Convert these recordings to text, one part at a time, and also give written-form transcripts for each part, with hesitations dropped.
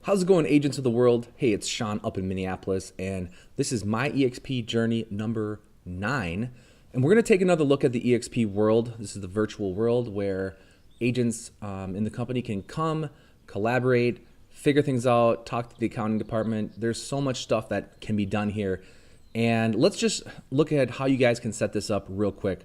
How's it going, agents of the world? Hey, it's Sean up in Minneapolis, and this is my eXp journey number 9. And we're going to take another look at the eXp world. This is the virtual world where agents in the company can come, collaborate, figure things out, talk to the accounting department. There's so much stuff that can be done here. And let's just look at how you guys can set this up real quick.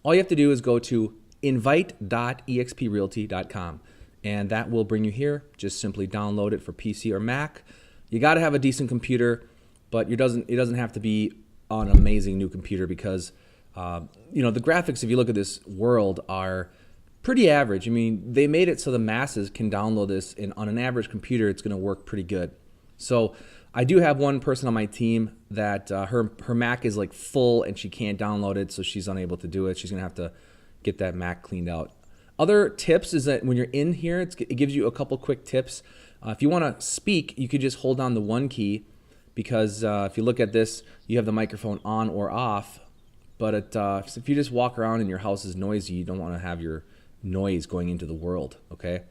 All you have to do is go to invite.exprealty.com. And that will bring you here. Just simply download it for PC or Mac. You got to have a decent computer, but it doesn't have to be an amazing new computer because the graphics, if you look at this world, are pretty average. I mean, they made it so the masses can download this, and on an average computer, it's going to work pretty good. So I do have one person on my team that her Mac is like full and she can't download it, so she's unable to do it. She's going to have to get that Mac cleaned out. Other tips is that when you're in here, it gives you a couple quick tips. If you want to speak, you could just hold down the 1 key because if you look at this, you have the microphone on or off. But if you just walk around and your house is noisy, you don't want to have your noise going into the world, okay?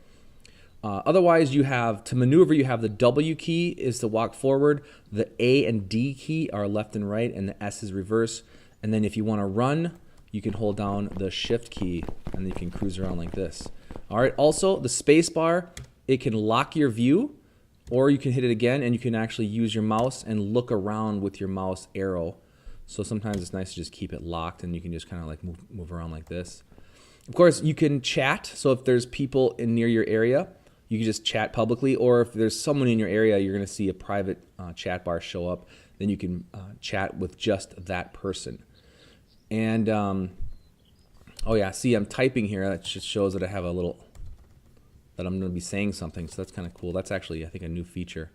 Otherwise, to maneuver, you have the W key is to walk forward. The A and D key are left and right, and the S is reverse. And then if you want to run, you can hold down the shift key and you can cruise around like this. All right, also the space bar, it can lock your view, or you can hit it again and you can actually use your mouse and look around with your mouse arrow. So sometimes it's nice to just keep it locked and you can just kind of like move around like this. Of course, you can chat. So if there's people near your area, you can just chat publicly, or if there's someone in your area, you're gonna see a private chat bar show up, then you can chat with just that person. And, oh yeah, see, I'm typing here. That just shows that I have that I'm going to be saying something. So that's kind of cool. That's actually, I think, a new feature.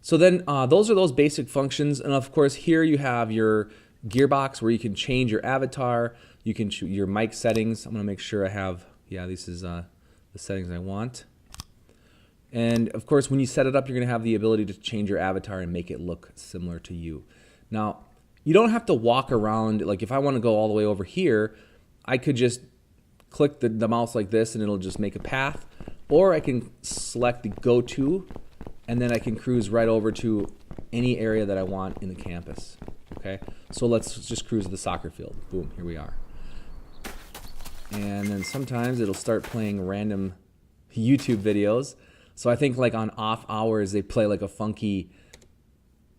So then those are those basic functions. And of course, here you have your gearbox where you can change your avatar. You can choose your mic settings. I'm going to make sure I have, this is the settings I want. And of course, when you set it up, you're going to have the ability to change your avatar and make it look similar to you. Now, you don't have to walk around. Like if I want to go all the way over here, I could just click the mouse like this and it'll just make a path. Or I can select the go to and then I can cruise right over to any area that I want in the campus. Okay, so let's just cruise to the soccer field. Boom, here we are. And then sometimes it'll start playing random YouTube videos. So I think like on off hours, they play like a funky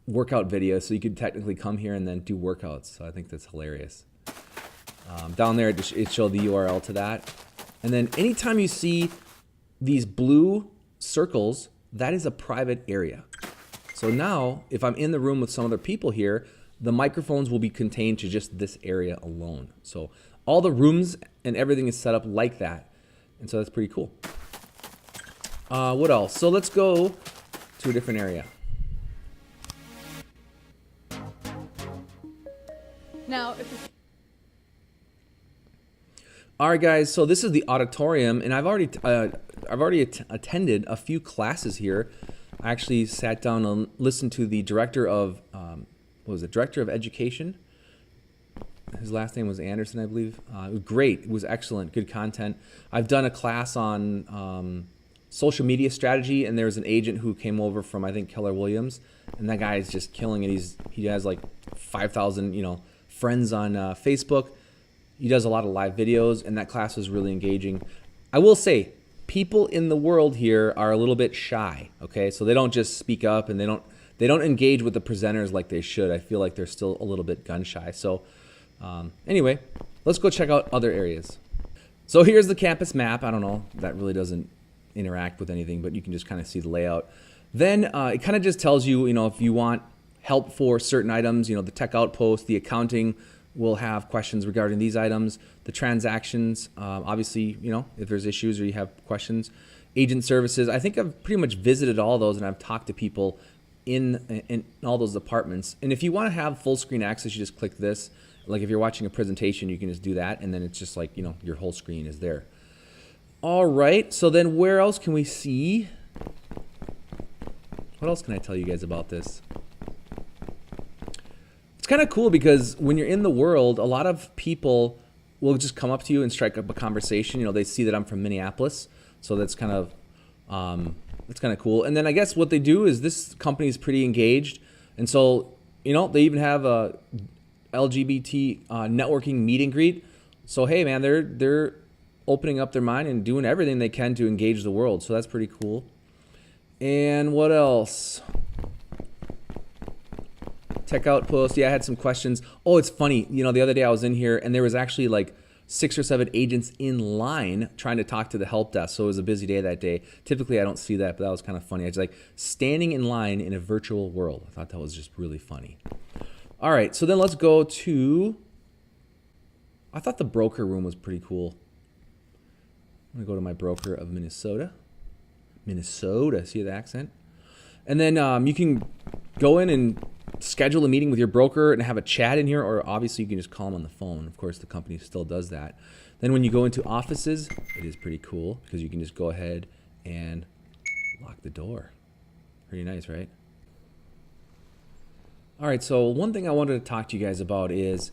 workout video, so you could technically come here and then do workouts. So I think that's hilarious. Down there, it showed the URL to that. And then anytime you see these blue circles, that is a private area. So now, if I'm in the room with some other people here, the microphones will be contained to just this area alone. So all the rooms and everything is set up like that. And so that's pretty cool. What else? So let's go to a different area. Now, all right, guys. So this is the auditorium, and I've already attended a few classes here. I actually sat down and listened to the director of Director of Education. His last name was Anderson, I believe. It was great. It was excellent. Good content. I've done a class on social media strategy, and there's an agent who came over from, I think, Keller Williams, and that guy is just killing it. He has like 5,000 friends on Facebook. He does a lot of live videos, and that class was really engaging. I will say, people in the world here are a little bit shy. Okay, so they don't just speak up, and they don't engage with the presenters like they should. I feel like they're still a little bit gun shy. So anyway, let's go check out other areas. So here's the campus map. I don't know, that really doesn't interact with anything, but you can just kind of see the layout. Then it kind of just tells you, if you want help for certain items, the tech outpost, the accounting will have questions regarding these items, the transactions, obviously, if there's issues or you have questions, agent services. I think I've pretty much visited all those and I've talked to people in all those departments. And if you want to have full screen access, you just click this. Like if you're watching a presentation, you can just do that, and then it's just like, your whole screen is there. All right, so then where else can we see? What else can I tell you guys about this? It's kind of cool because when you're in the world, a lot of people will just come up to you and strike up a conversation. They see that I'm from Minneapolis, so that's kind of that's kind of cool. And then I guess what they do is this company is pretty engaged. And so, they even have a LGBT networking meet and greet. So, hey, man, they're opening up their mind and doing everything they can to engage the world. So that's pretty cool. And what else? Tech Outpost. Yeah, I had some questions. Oh, it's funny. The other day I was in here and there was actually like 6 or 7 agents in line trying to talk to the help desk. So it was a busy day that day. Typically I don't see that, but that was kind of funny. I was like standing in line in a virtual world. I thought that was just really funny. All right, so then let's go to, I thought the broker room was pretty cool. I'm gonna go to my broker of Minnesota. See the accent? And then you can go in and schedule a meeting with your broker and have a chat in here, or obviously you can just call them on the phone. Of course, the company still does that. Then when you go into offices, it is pretty cool because you can just go ahead and lock the door. Pretty nice, right? All right, so one thing I wanted to talk to you guys about is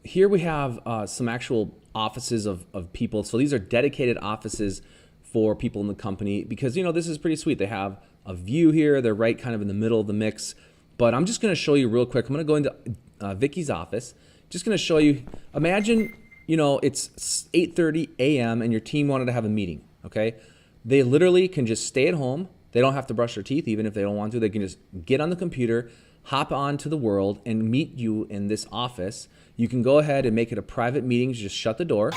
here we have some actual offices of people. So these are dedicated offices for people in the company because, this is pretty sweet. They have a view here. They're right kind of in the middle of the mix. But I'm just going to show you real quick. I'm going to go into Vicky's office. Just going to show you. Imagine, it's 8:30 a.m. and your team wanted to have a meeting, okay? They literally can just stay at home. They don't have to brush their teeth even if they don't want to. They can just get on the computer, hop on to the world, and meet you in this office. You can go ahead and make it a private meeting. Just shut the door.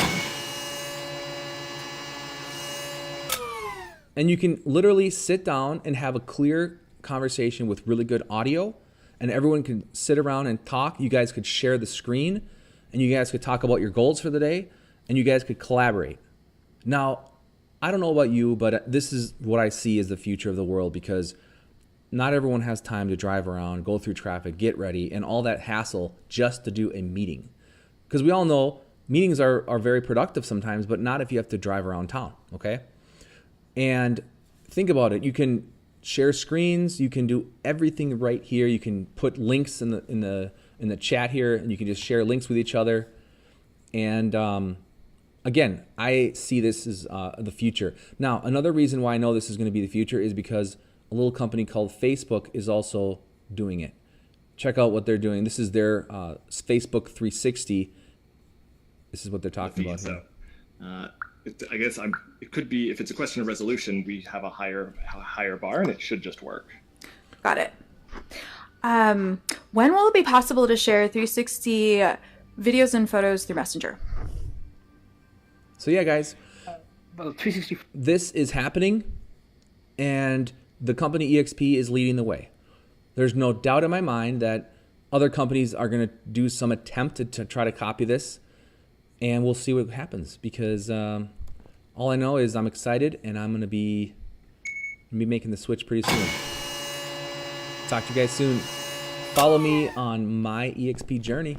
And you can literally sit down and have a clear conversation with really good audio, and everyone can sit around and talk. You guys could share the screen, and you guys could talk about your goals for the day, and you guys could collaborate. Now, I don't know about you, but this is what I see as the future of the world because not everyone has time to drive around, go through traffic, get ready, and all that hassle just to do a meeting. Because we all know meetings are very productive sometimes, but not if you have to drive around town, okay? And think about it. You can share screens. You can do everything right here. You can put links in the chat here, and you can just share links with each other. And again, I see this as the future. Now, another reason why I know this is going to be the future is because a little company called Facebook is also doing it. Check out what they're doing. This is their Facebook 360. This is what they're talking about here. I guess it could be, if it's a question of resolution, we have a higher bar and it should just work. Got it. When will it be possible to share 360 videos and photos through Messenger? So yeah, guys, Well, 360. this is happening, and the company eXp is leading the way. There's no doubt in my mind that other companies are going to do some attempt to try to copy this, and we'll see what happens because all I know is I'm excited, and I'm going to be making the switch pretty soon. Talk to you guys soon. Follow me on my eXp journey.